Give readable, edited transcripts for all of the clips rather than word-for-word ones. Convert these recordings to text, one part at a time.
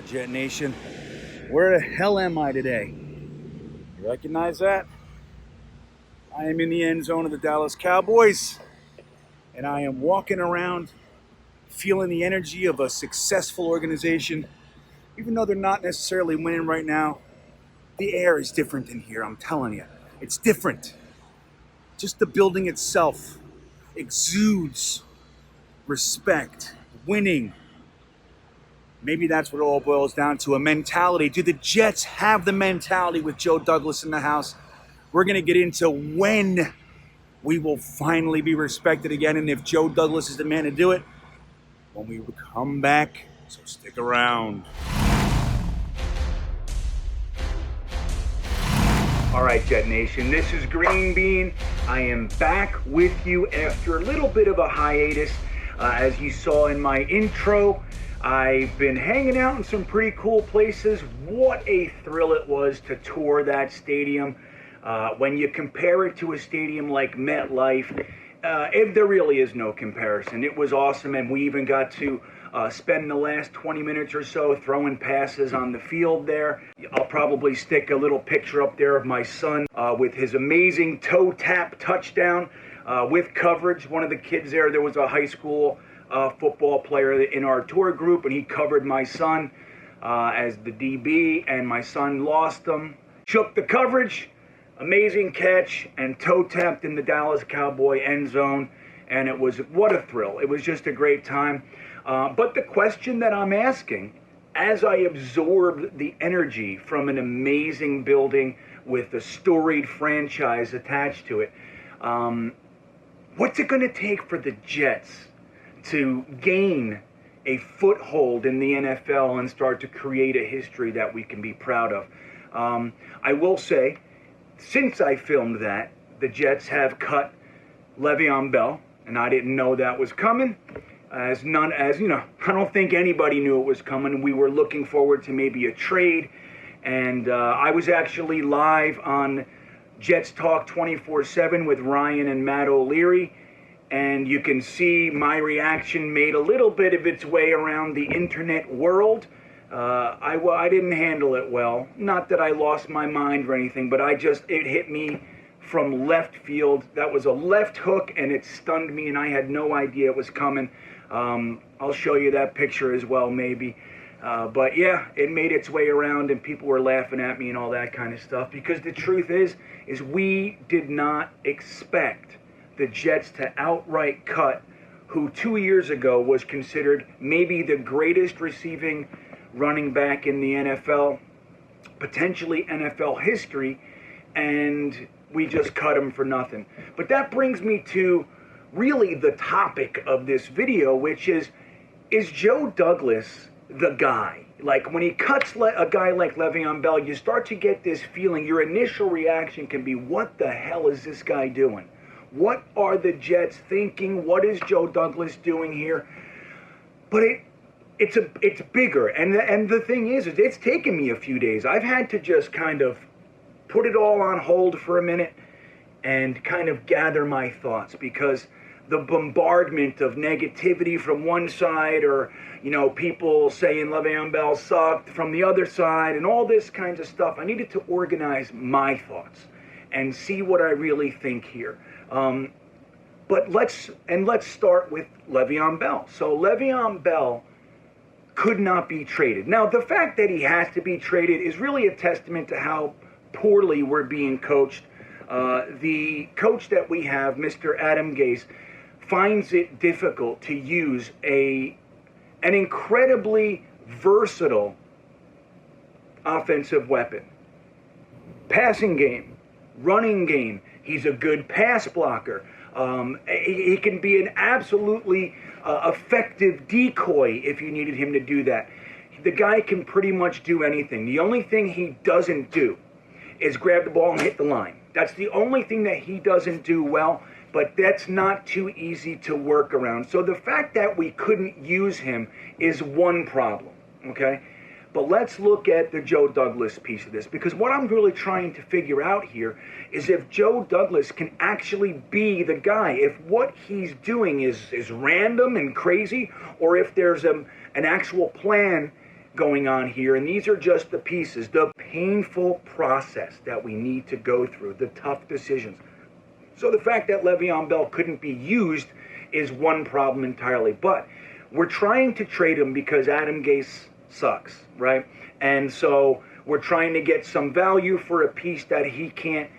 JetNation. Where the hell am I today? You recognize that? I am in the end zone of the Dallas Cowboys, and I am walking around feeling the energy of a successful organization. Even though they're not necessarily winning right now, the air is different in here, I'm telling you. It's different. Just the building itself exudes respect, winning. Maybe that's what it all boils down to, a mentality. Do the Jets have the mentality with Joe Douglas in the house? We're going to get into when we will finally be respected again, and if Joe Douglas is the man to do it, when we come back. So stick around. All right, Jet Nation, this is GreenBean. I am back with you after a little bit of a hiatus. As you saw in my intro, I've been hanging out in some pretty cool places. What a thrill it was to tour that stadium. When you compare it to a stadium like MetLife, there really is no comparison. It was awesome, and we even got to spend the last 20 minutes or so throwing passes on the field there. I'll probably stick a little picture up there of my son with his amazing toe tap touchdown with coverage. One of the kids there was a high school football player in our tour group, and he covered my son as the DB, and my son lost him. Shook the coverage, amazing catch, and toe tapped in the Dallas Cowboy end zone, and it was, what a thrill. It was just a great time. But the question that I'm asking, as I absorb the energy from an amazing building with a storied franchise attached to it, what's it going to take for the Jets to gain a foothold in the NFL and start to create a history that we can be proud of? I will say, since I filmed that, the Jets have cut Le'Veon Bell, and I didn't know that was coming. As you know, I don't think anybody knew it was coming. We were looking forward to maybe a trade, and I was actually live on Jets Talk 24/7 with Ryan and Matt O'Leary, and you can see my reaction made a little bit of its way around the internet world. I didn't handle it well. Not that I lost my mind or anything, but it hit me from left field. That was a left hook, and it stunned me, and I had no idea it was coming. I'll show you that picture as well, maybe. But yeah, it made its way around, and people were laughing at me and all that kind of stuff, because the truth is we did not expect the Jets to outright cut who 2 years ago was considered maybe the greatest receiving running back in the NFL, potentially NFL history, and we just cut him for nothing. But that brings me to really the topic of this video, which is Joe Douglas the guy? Like, when he cuts a guy like Le'Veon Bell, you start to get this feeling, your initial reaction can be, what the hell is this guy doing? What are the Jets thinking? What is Joe Douglas doing here? But it's bigger, and the thing is it's taken me a few days. I've had to just kind of put it all on hold for a minute and kind of gather my thoughts, because the bombardment of negativity from one side, or, you know, people saying Le'Veon Bell sucked from the other side, and all this kinds of stuff, I needed to organize my thoughts and see what I really think here. But let's start with Le'Veon Bell. So Le'Veon Bell could not be traded. Now, the fact that he has to be traded is really a testament to how poorly we're being coached. The coach that we have, Mr. Adam Gase, finds it difficult to use an incredibly versatile offensive weapon. Passing game, running game. He's a good pass blocker. He can be an absolutely effective decoy if you needed him to do that. The guy can pretty much do anything. The only thing he doesn't do is grab the ball and hit the line. That's the only thing that he doesn't do well, but that's not too easy to work around. So the fact that we couldn't use him is one problem, okay? But let's look at the Joe Douglas piece of this, because what I'm really trying to figure out here is if Joe Douglas can actually be the guy, if what he's doing is random and crazy, or if there's an actual plan going on here, and these are just the pieces, the painful process that we need to go through, the tough decisions. So the fact that Le'Veon Bell couldn't be used is one problem entirely, but we're trying to trade him because Adam Gase sucks, right? And so we're trying to get some value for a piece that he can't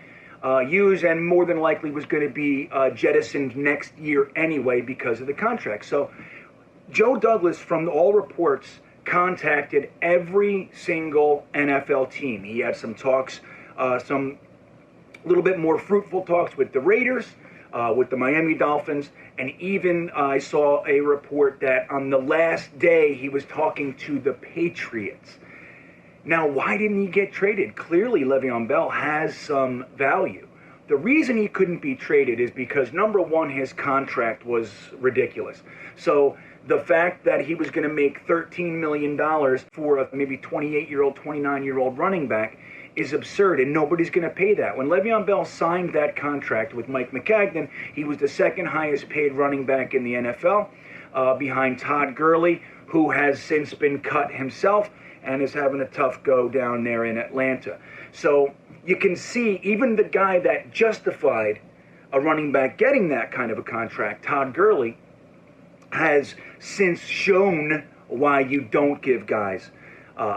use, and more than likely was going to be jettisoned next year anyway because of the contract. So Joe Douglas, from all reports, contacted every single NFL team. He had some talks, some little bit more fruitful talks with the Raiders, with the Miami Dolphins, and even I saw a report that on the last day he was talking to the Patriots. Now, why didn't he get traded? Clearly, Le'Veon Bell has some value. The reason he couldn't be traded is because, number one, his contract was ridiculous. So the fact that he was going to make $13 million for a maybe 28-year-old, 29-year-old running back is absurd, and nobody's going to pay that. When Le'Veon Bell signed that contract with Mike Maccagnan, he was the second highest paid running back in the NFL, behind Todd Gurley, who has since been cut himself and is having a tough go down there in Atlanta. So you can see even the guy that justified a running back getting that kind of a contract, Todd Gurley, has since shown why you don't give guys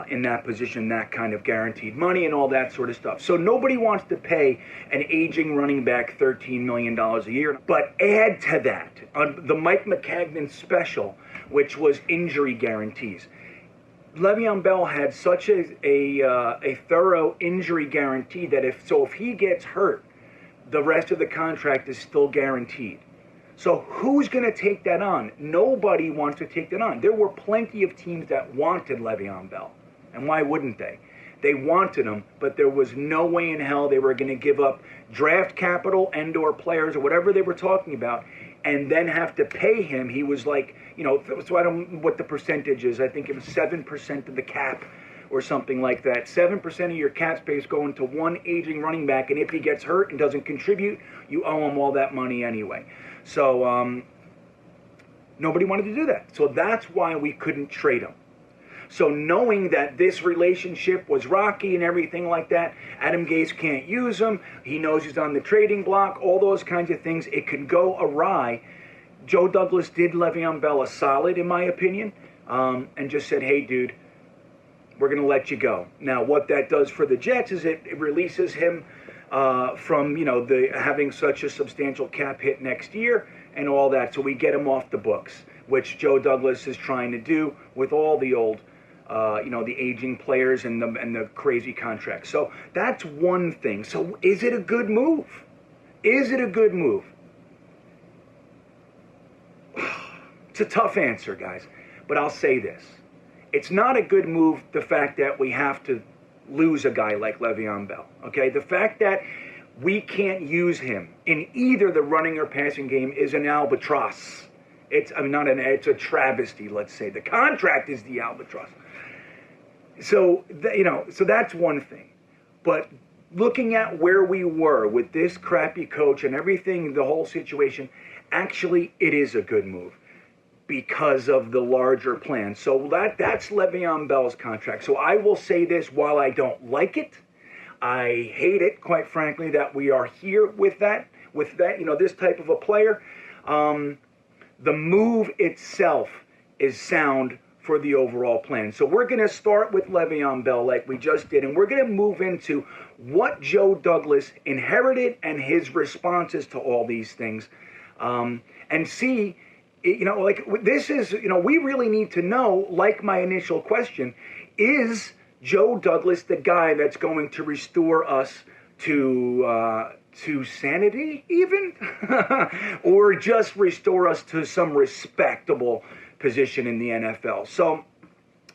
in that position that kind of guaranteed money and all that sort of stuff. So nobody wants to pay an aging running back $13 million a year. But add to that, on the Mike Maccagnan special, which was injury guarantees, Le'Veon Bell had such a thorough injury guarantee that if he gets hurt, the rest of the contract is still guaranteed. So who's going to take that on? Nobody wants to take that on. There were plenty of teams that wanted Le'Veon Bell. And why wouldn't they? They wanted him, but there was no way in hell they were going to give up draft capital and or players or whatever they were talking about and then have to pay him. He was like, so I don't know what the percentage is. I think it was 7% of the cap or something like that. 7% of your cap space going to one aging running back, and if he gets hurt and doesn't contribute, you owe him all that money anyway. So nobody wanted to do that. So that's why we couldn't trade him. So knowing that this relationship was rocky and everything like that, Adam Gase can't use him. He knows he's on the trading block, all those kinds of things. It could go awry. Joe Douglas did Le'Veon Bell a solid, in my opinion, and just said, hey, dude, we're going to let you go. Now, what that does for the Jets is it releases him from, having such a substantial cap hit next year and all that. So we get him off the books, which Joe Douglas is trying to do with all the old, the aging players and the crazy contracts. So that's one thing. So is it a good move? Is it a good move? It's a tough answer, guys, but I'll say this. It's not a good move, the fact that we have to lose a guy like Le'Veon Bell, okay? The fact that we can't use him in either the running or passing game is an albatross. It's a travesty, let's say. The contract is the albatross. So, so that's one thing. But looking at where we were with this crappy coach and everything, the whole situation, actually, it is a good move because of the larger plan. So that's Le'Veon Bell's contract. So I will say this, while I don't like it, I hate it, quite frankly, that we are here with that, this type of a player. The move itself is sound for the overall plan. So we're going to start with Le'Veon Bell like we just did, and we're going to move into what Joe Douglas inherited and his responses to all these things, and see, this is, we really need to know, like my initial question, is Joe Douglas the guy that's going to restore us to sanity even? Or just restore us to some respectable position in the NFL? So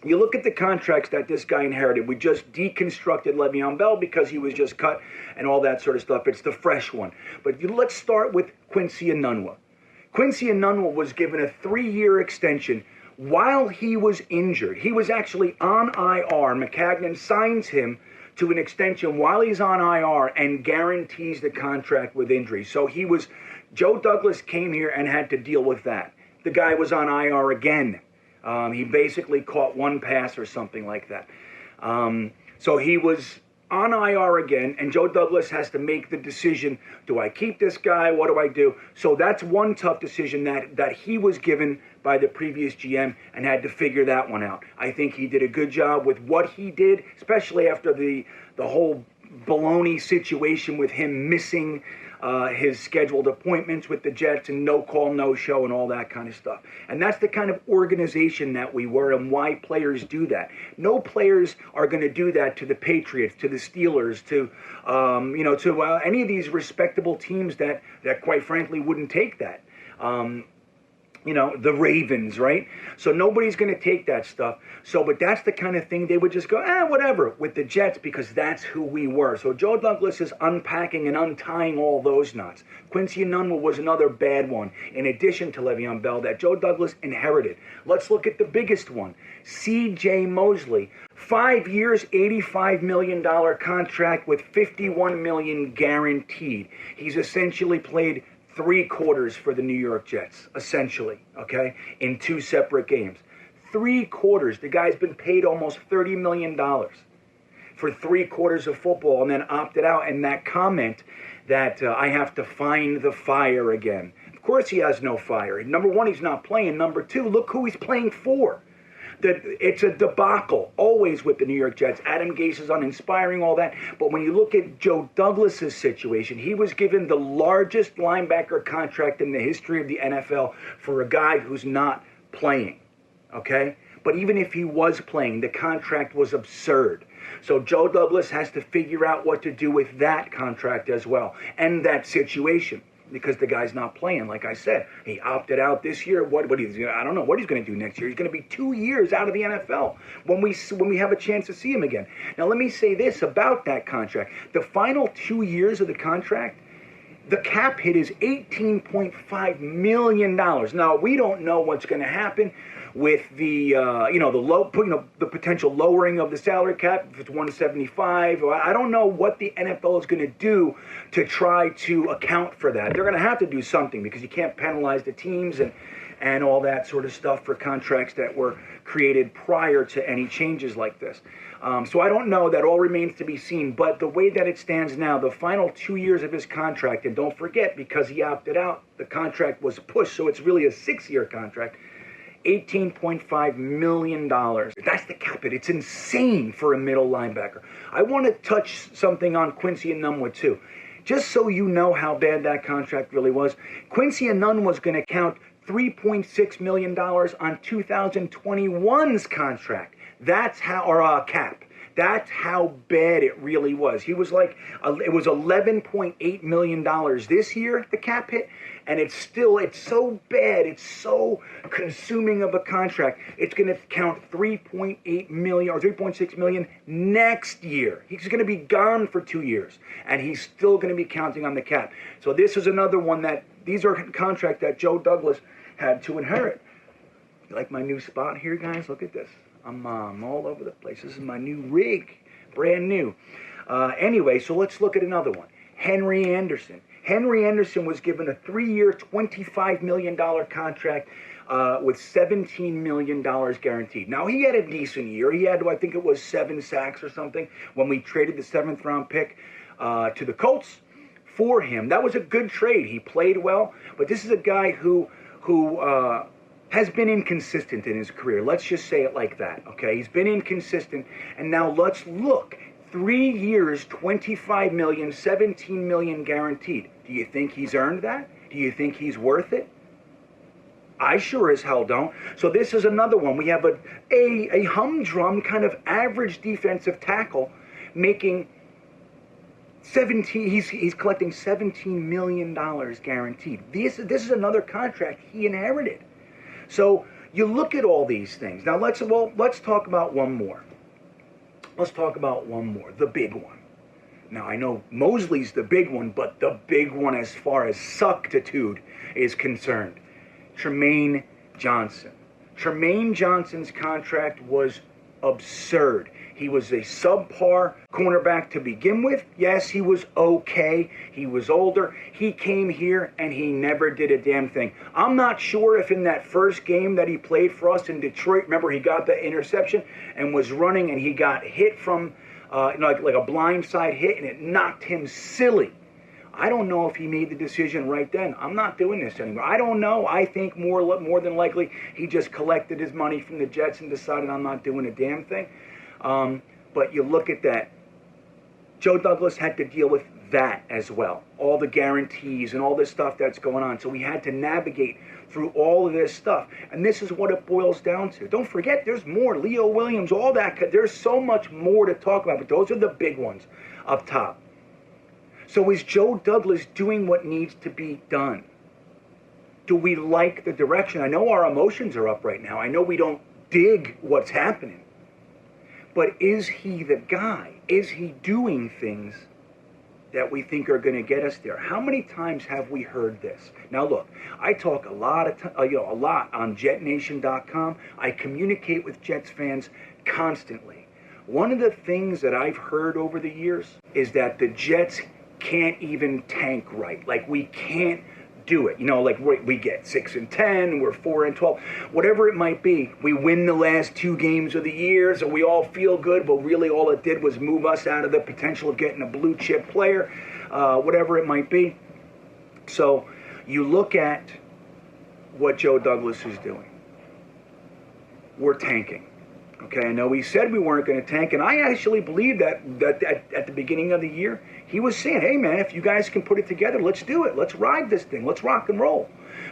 you look at the contracts that this guy inherited. We just deconstructed Le'Veon Bell because he was just cut and all that sort of stuff. It's the fresh one. But let's start with Quincy Enunwa. Quincy Enunwa was given a 3-year extension while he was injured. He was actually on IR. Maccagnan signs him to an extension while he's on IR and guarantees the contract with injury. So Joe Douglas came here and had to deal with that. The guy was on IR again. He basically caught one pass or something like that. So he was on IR again, and Joe Douglas has to make the decision, do I keep this guy? What do I do? So that's one tough decision that he was given by the previous GM and had to figure that one out. I think he did a good job with what he did, especially after the whole baloney situation with him missing his scheduled appointments with the Jets and no call, no show and all that kind of stuff. And that's the kind of organization that we were and why players do that. No players are going to do that to the Patriots, to the Steelers, to any of these respectable teams that quite frankly wouldn't take that. The Ravens, right? So nobody's going to take that stuff. But that's the kind of thing they would just go, whatever, with the Jets, because that's who we were. So Joe Douglas is unpacking and untying all those knots. Quincy Enunwa was another bad one, in addition to Le'Veon Bell, that Joe Douglas inherited. Let's look at the biggest one, C.J. Mosley. 5 years, $85 million contract with $51 million guaranteed. He's essentially played 3 quarters for the New York Jets, essentially, okay, in 2 separate games. 3 quarters. The guy's been paid almost $30 million for 3 quarters of football and then opted out. And that comment that I have to find the fire again. Of course he has no fire. Number one, he's not playing. Number two, look who he's playing for. It's a debacle, always with the New York Jets. Adam Gase is uninspiring, all that. But when you look at Joe Douglas's situation, he was given the largest linebacker contract in the history of the NFL for a guy who's not playing, okay? But even if he was playing, the contract was absurd. So Joe Douglas has to figure out what to do with that contract as well and that situation. Because the guy's not playing, like I said. He opted out this year. I don't know what he's going to do next year. He's going to be 2 years out of the NFL when we have a chance to see him again. Now, let me say this about that contract. The final 2 years of the contract, the cap hit is $18.5 million. Now, we don't know what's going to happen with the the potential lowering of the salary cap if it's 175. I don't know what the NFL is going to do to try to account for that. They're going to have to do something because you can't penalize the teams and all that sort of stuff for contracts that were created prior to any changes like this. So I don't know. That all remains to be seen. But the way that it stands now, the final 2 years of his contract, and don't forget, because he opted out, the contract was pushed, so it's really a 6-year contract, $18.5 million. That's the cap hit. It's insane for a middle linebacker. I want to touch something on Quincy Enunwa too. Just so you know how bad that contract really was, Quincy Enunwa was going to count $3.6 million on 2021's contract. That's how, or cap. That's how bad it really was. He was like, it was $11.8 million this year, the cap hit, and it's so bad, it's so consuming of a contract. It's going to count $3.8 million or $3.6 million next year. He's going to be gone for 2 years, and he's still going to be counting on the cap. So this is another one these are contracts that Joe Douglas had to inherit. You like my new spot here, guys? Look at this. I'm all over the place. This is my new rig, brand new. Anyway, so let's look at another one. Henry Anderson. Henry Anderson was given a 3-year, $25 million contract with $17 million guaranteed. Now, he had a decent year. He had, I think it was 7 sacks or something when we traded the 7th-round pick to the Colts for him. That was a good trade. He played well, but this is a guy who has been inconsistent in his career. Let's just say it like that, okay? He's been inconsistent, and now let's look. 3 years, $25 million, $17 million guaranteed. Do you think he's earned that? Do you think he's worth it? I sure as hell don't. So this is another one. We have a humdrum kind of average defensive tackle making 17. He's collecting $17 million guaranteed. This is another contract he inherited. So you look at all these things. Now let's talk about one more. Let's talk about one more, the big one. Now I know Mosley's the big one, but the big one as far as suctitude is concerned, Trumaine Johnson. Trumaine Johnson's contract was absurd. He was a subpar cornerback to begin with. Yes, he was okay. He was older. He came here and he never did a damn thing. I'm not sure if in that first game that he played for us in Detroit, remember he got the interception and was running and he got hit from like a blindside hit and it knocked him silly. I don't know if he made the decision right then. I'm not doing this anymore. I don't know. I think more than likely he just collected his money from the Jets and decided I'm not doing a damn thing. But you look at that. Joe Douglas had to deal with that as well. All the guarantees and all this stuff that's going on. So we had to navigate through all of this stuff. And this is what it boils down to. Don't forget, there's more. Leo Williams, all that. There's so much more to talk about. But those are the big ones up top. So is Joe Douglas doing what needs to be done? Do we like the direction? I know our emotions are up right now. I know we don't dig what's happening. But is he the guy? Is he doing things that we think are going to get us there? How many times have we heard this? Now look, I talk a lot on JetNation.com. I communicate with Jets fans constantly. One of the things that I've heard over the years is that the Jets can't even tank right. Like we can't do it. You know, like we get 6-10, we're 4-12, whatever it might be. We win the last 2 games of the year, so we all feel good, but really all it did was move us out of the potential of getting a blue chip player, whatever it might be. So you look at what Joe Douglas is doing. We're tanking. Okay, I know he said we weren't going to tank, and I actually believe that at the beginning of the year, he was saying, hey man, if you guys can put it together, let's do it. Let's ride this thing. Let's rock and roll.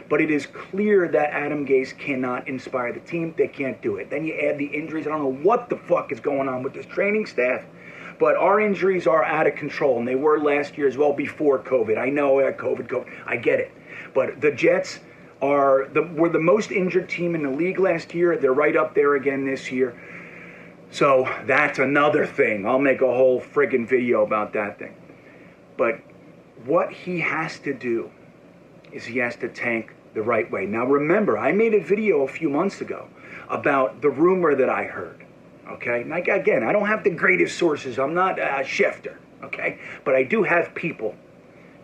But it is clear that Adam Gase cannot inspire the team. They can't do it. Then you add the injuries. I don't know what the fuck is going on with this training staff, but our injuries are out of control, and they were last year as well before COVID. I know COVID, I get it. But the Jets were the most injured team in the league last year. They're right up there again this year. So that's another thing. I'll make a whole friggin' video about that thing. But what he has to do is he has to tank the right way. Now remember, I made a video a few months ago about the rumor that I heard. Okay? Now, again, I don't have the greatest sources. I'm not Schefter. Okay? But I do have people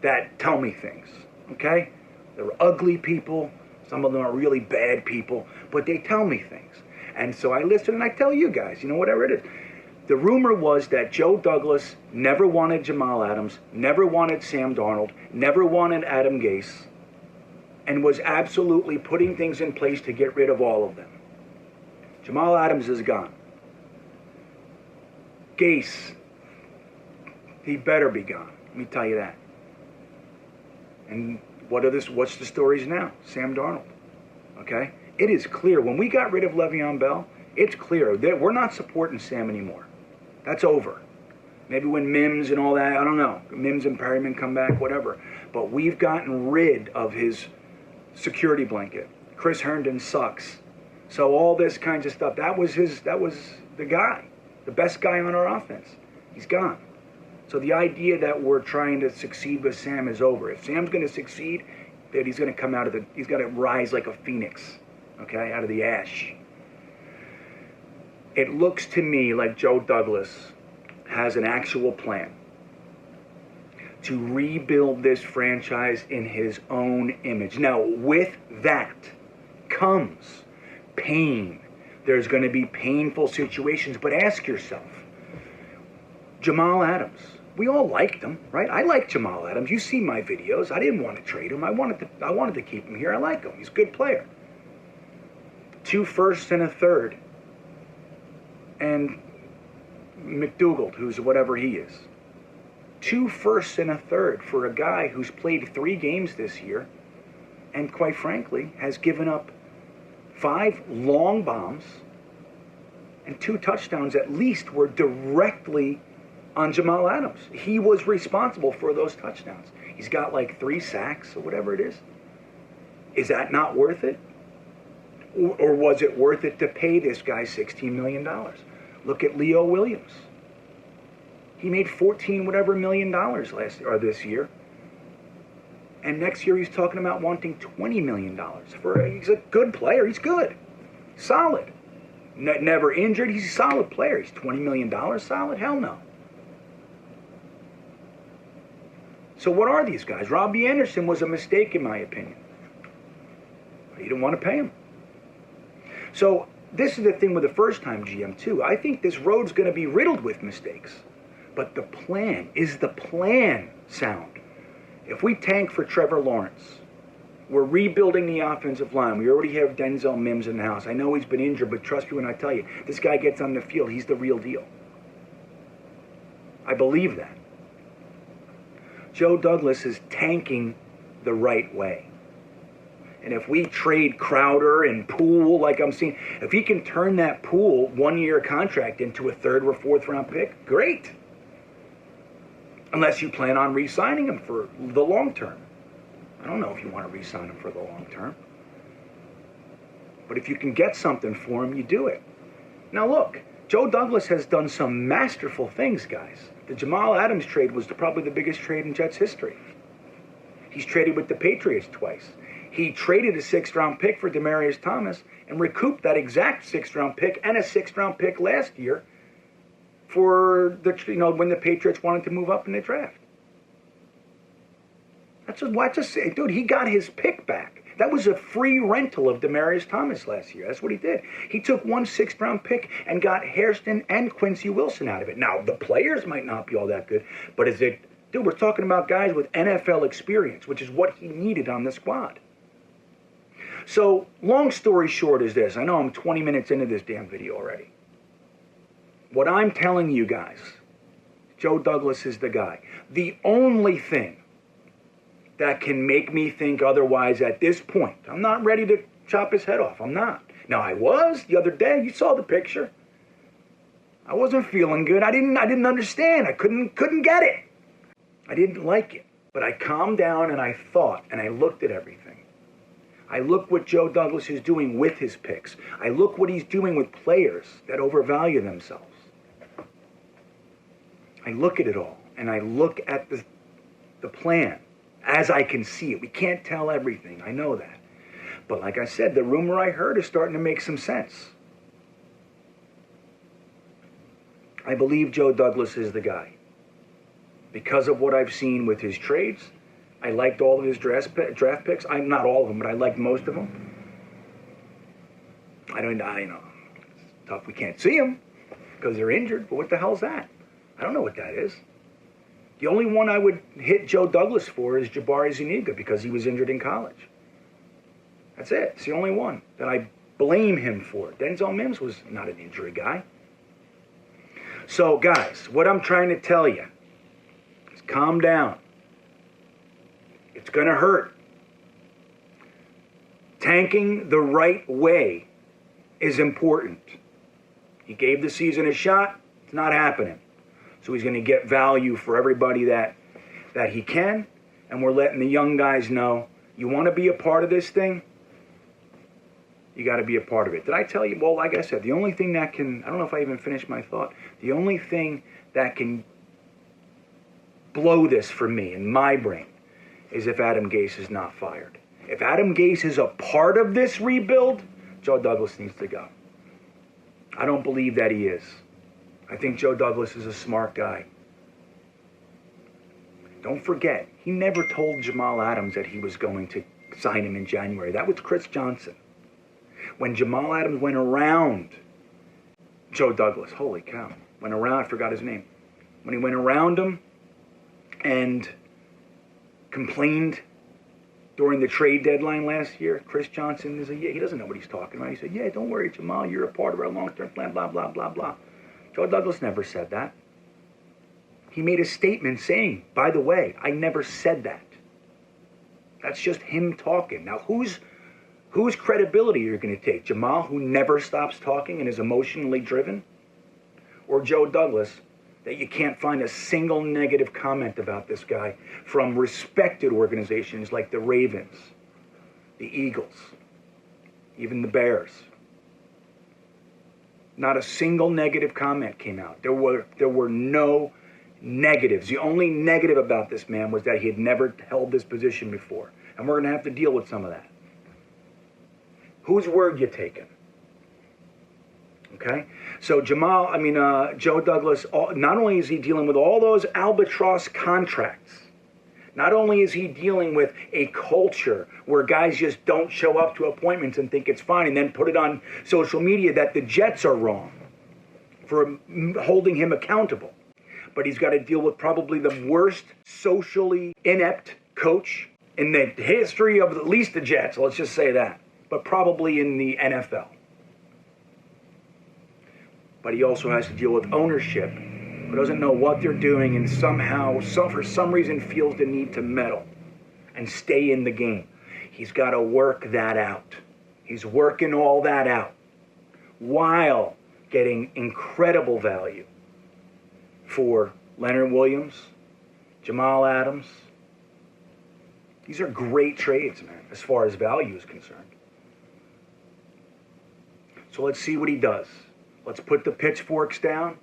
that tell me things. Okay? They're ugly people. Some of them are really bad people. But they tell me things. And so I listen and I tell you guys, whatever it is. The rumor was that Joe Douglas never wanted Jamal Adams, never wanted Sam Darnold, never wanted Adam Gase, and was absolutely putting things in place to get rid of all of them. Jamal Adams is gone. Gase, he better be gone. Let me tell you that. And what's the stories now? Sam Darnold. Okay? It is clear. When we got rid of Le'Veon Bell, it's clear that we're not supporting Sam anymore. That's over. Maybe when Mims and all that, I don't know. Mims and Perryman come back, whatever. But we've gotten rid of his security blanket. Chris Herndon sucks. So all this kinds of stuff, that was the guy. The best guy on our offense. He's gone. So the idea that we're trying to succeed with Sam is over. If Sam's going to succeed, that he's going to come he's got to rise like a phoenix. Okay, out of the ash. It looks to me like Joe Douglas has an actual plan to rebuild this franchise in his own image. Now, with that comes pain. There's going to be painful situations, but ask yourself, Jamal Adams, we all liked him, right? I like Jamal Adams. You see my videos. I didn't want to trade him. I wanted to keep him here. I like him. He's a good player. 2 firsts and a third. And McDougal, who's whatever he is. 2 firsts and a third for a guy who's played 3 games this year and, quite frankly, has given up 5 long bombs and 2 touchdowns at least were directly on Jamal Adams. He was responsible for those touchdowns. He's got like 3 sacks or whatever it is. Is that not worth it? Or was it worth it to pay this guy $16 million? Look at Leo Williams. He made $14 whatever million this year. And next year he's talking about wanting $20 million. He's a good player. He's good. Solid. Never injured. He's a solid player. He's $20 million solid? Hell no. So what are these guys? Robbie Anderson was a mistake in my opinion. You didn't want to pay him. So this is the thing with the first-time GM too. I think this road's going to be riddled with mistakes. But the plan, is the plan sound? If we tank for Trevor Lawrence, we're rebuilding the offensive line. We already have Denzel Mims in the house. I know he's been injured, but trust me when I tell you, this guy gets on the field, he's the real deal. I believe that. Joe Douglas is tanking the right way. And if we trade Crowder and Poole, like I'm seeing, if he can turn that Poole one-year contract into a third or fourth round pick, great. Unless you plan on re-signing him for the long term. I don't know if you want to re-sign him for the long term. But if you can get something for him, you do it. Now look, Joe Douglas has done some masterful things, guys. The Jamal Adams trade was probably the biggest trade in Jets history. He's traded with the Patriots twice. He traded a sixth-round pick for Demaryius Thomas and recouped that exact sixth-round pick and a sixth-round pick last year for the when the Patriots wanted to move up in the draft. That's just say, dude. He got his pick back. That was a free rental of Demaryius Thomas last year. That's what he did. He took one sixth-round pick and got Hairston and Quincy Wilson out of it. Now the players might not be all that good, but is it? Dude, we're talking about guys with NFL experience, which is what he needed on the squad. So, long story short is this. I know I'm 20 minutes into this damn video already. What I'm telling you guys, Joe Douglas is the guy. The only thing that can make me think otherwise at this point, I'm not ready to chop his head off. I'm not. Now, I was the other day. You saw the picture. I wasn't feeling good. I didn't understand. I couldn't get it. I didn't like it. But I calmed down and I thought and I looked at everything. I look what Joe Douglas is doing with his picks. I look what he's doing with players that overvalue themselves. I look at it all, and I look at the plan as I can see it. We can't tell everything. I know that. But like I said, the rumor I heard is starting to make some sense. I believe Joe Douglas is the guy. Because of what I've seen with his trades, I liked all of his draft picks. Not all of them, but I liked most of them. I know, it's tough. We can't see them because they're injured. But what the hell's that? I don't know what that is. The only one I would hit Joe Douglas for is Jabari Zuniga because he was injured in college. That's it. It's the only one that I blame him for. Denzel Mims was not an injury guy. So, guys, what I'm trying to tell you is calm down. It's going to hurt. Tanking the right way is important. He gave the season a shot. It's not happening. So he's going to get value for everybody that he can. And we're letting the young guys know, you want to be a part of this thing? You got to be a part of it. Did I tell you? Well, like I said, the only thing that can, I don't know if I even finished my thought. The only thing that can blow this for me in my brain is if Adam Gase is not fired. If Adam Gase is a part of this rebuild, Joe Douglas needs to go. I don't believe that he is. I think Joe Douglas is a smart guy. Don't forget, he never told Jamal Adams that he was going to sign him in January. That was Chris Johnson. When Jamal Adams went around Joe Douglas, holy cow, went around, I forgot his name. When he went around him and complained during the trade deadline last year, Chris Johnson is he doesn't know what he's talking about. He said, yeah, don't worry, Jamal, you're a part of our long-term plan, blah, blah, blah, blah. Joe Douglas never said that. He made a statement saying, by the way, I never said that. That's just him talking. Now, whose credibility are you going to take? Jamal, who never stops talking and is emotionally driven? Or Joe Douglas, that you can't find a single negative comment about this guy from respected organizations like the Ravens, the Eagles, even the Bears. Not a single negative comment came out. There were no negatives. The only negative about this man was that he had never held this position before. And we're going to have to deal with some of that. Whose word you taking? Okay? So Joe Douglas, not only is he dealing with all those albatross contracts, not only is he dealing with a culture where guys just don't show up to appointments and think it's fine and then put it on social media that the Jets are wrong for holding him accountable, but he's got to deal with probably the worst socially inept coach in the history of at least the Jets, let's just say that, but probably in the NFL. But he also has to deal with ownership who doesn't know what they're doing and somehow, for some reason, feels the need to meddle and stay in the game. He's got to work that out. He's working all that out while getting incredible value for Leonard Williams, Jamal Adams. These are great trades, man, as far as value is concerned. So let's see what he does. Let's put the pitchforks down.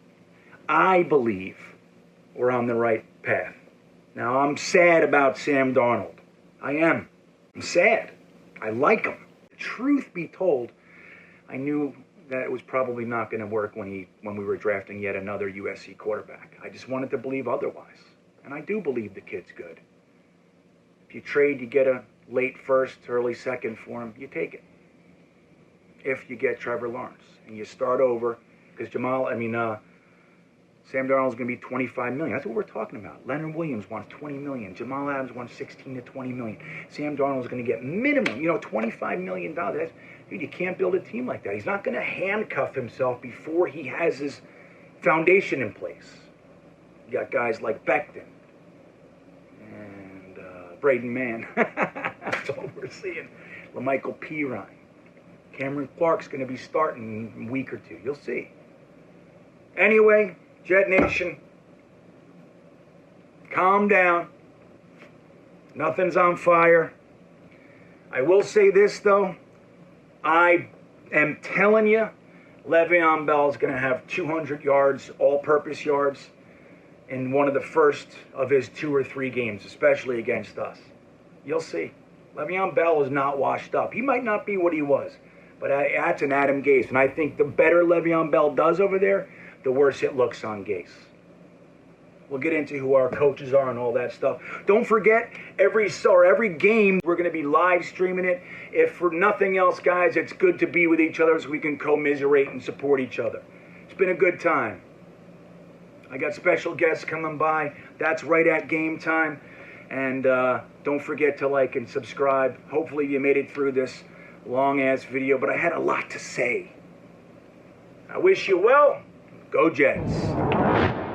I believe we're on the right path. Now, I'm sad about Sam Darnold. I am. I'm sad. I like him. Truth be told, I knew that it was probably not going to work when we were drafting yet another USC quarterback. I just wanted to believe otherwise. And I do believe the kid's good. If you trade, you get a late first, early second for him, you take it. If you get Trevor Lawrence and you start over, because Sam Darnold's going to be $25 million. That's what we're talking about. Leonard Williams wants $20 million. Jamal Adams wants $16 to $20 million. Sam Darnold's going to get minimum, $25 million. Dude, you can't build a team like that. He's not going to handcuff himself before he has his foundation in place. You got guys like Becton and Braden Mann. That's all we're seeing. LaMichael Pirine. Cameron Clark's going to be starting in a week or two. You'll see. Anyway, JetNation, calm down. Nothing's on fire. I will say this, though. I am telling you, Le'Veon Bell is going to have 200 yards, all-purpose yards, in one of the first of his 2 or 3 games, especially against us. You'll see. Le'Veon Bell is not washed up. He might not be what he was, but that's an Adam Gase. And I think the better Le'Veon Bell does over there, the worse it looks on Gase. We'll get into who our coaches are and all that stuff. Don't forget, every game, we're going to be live streaming it. If for nothing else, guys, it's good to be with each other so we can commiserate and support each other. It's been a good time. I got special guests coming by. That's right at game time. And don't forget to like and subscribe. Hopefully you made it through this long-ass video, but I had a lot to say. I wish you well. Go Jets.